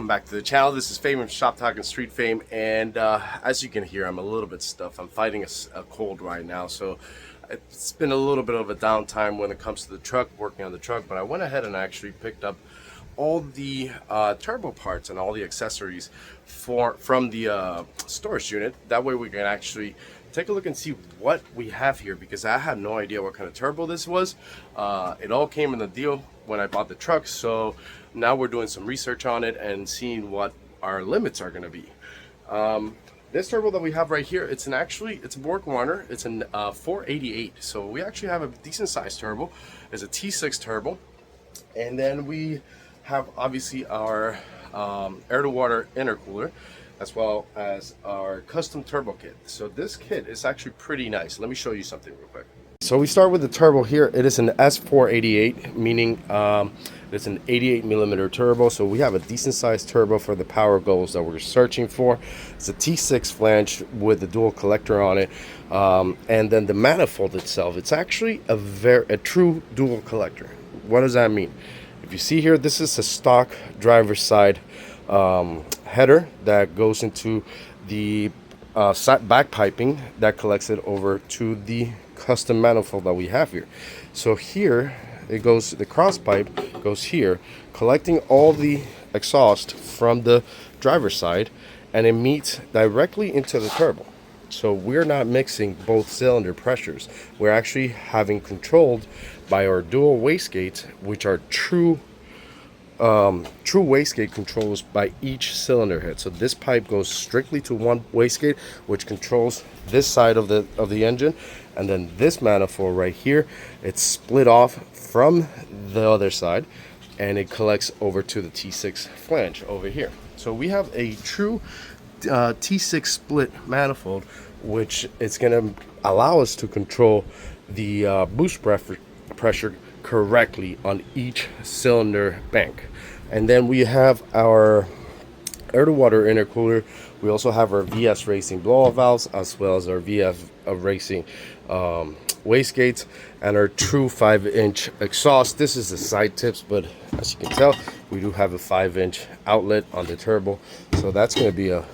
welcome back to the channel. This is Fame from Shop Talk and Street Fame, and as you can hear, I'm a little bit stuffed. I'm fighting a cold right now, so it's been a little bit of a downtime when it comes to the truck, working on the truck, but I went ahead and actually picked up all the turbo parts and all the accessories from the storage unit. That way we can actually take a look and see what we have here, because I had no idea what kind of turbo this was. It all came in the deal when I bought the truck, so now we're doing some research on it and seeing what our limits are going to be. This turbo that we have right here, it's a Borg Warner. It's an 488, so we actually have a decent sized turbo. It's a T6 turbo, and then we have obviously our air to water intercooler, as well as our custom turbo kit. So this kit is actually pretty nice. Let me show you something real quick. So we start with the turbo here. It is an S488, meaning it's an 88 millimeter turbo. So we have a decent sized turbo for the power goals that we're searching for. It's a T6 flange with the dual collector on it, and then the manifold itself, it's actually a true dual collector. What does that mean? If you see here, this is a stock driver's side header that goes into the back piping that collects it over to the custom manifold that we have here. So here it goes, the cross pipe goes here, collecting all the exhaust from the driver's side, and it meets directly into the turbo. So we're not mixing both cylinder pressures. We're actually having controlled by our dual wastegates, which are true wastegate controls by each cylinder head. So this pipe goes strictly to one wastegate, which controls this side of the engine, and then this manifold right here, it's split off from the other side, and it collects over to the T6 flange over here. So we have a true T6 split manifold, which is going to allow us to control the boost pressure correctly on each cylinder bank. And then we have our air to water intercooler. We also have our VS Racing blow-off valves, as well as our VF Racing wastegates, and our true 5-inch exhaust. This is the side tips, but as you can tell, we do have a 5-inch outlet on the turbo, so that's going to be a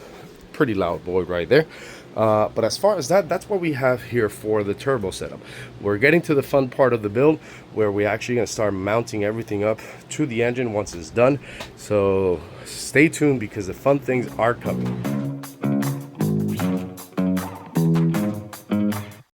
pretty loud boy right there. But as far as that's what we have here for the turbo setup. We're getting to the fun part of the build, where we're actually going to start mounting everything up to the engine once it's done. So stay tuned, because the fun things are coming.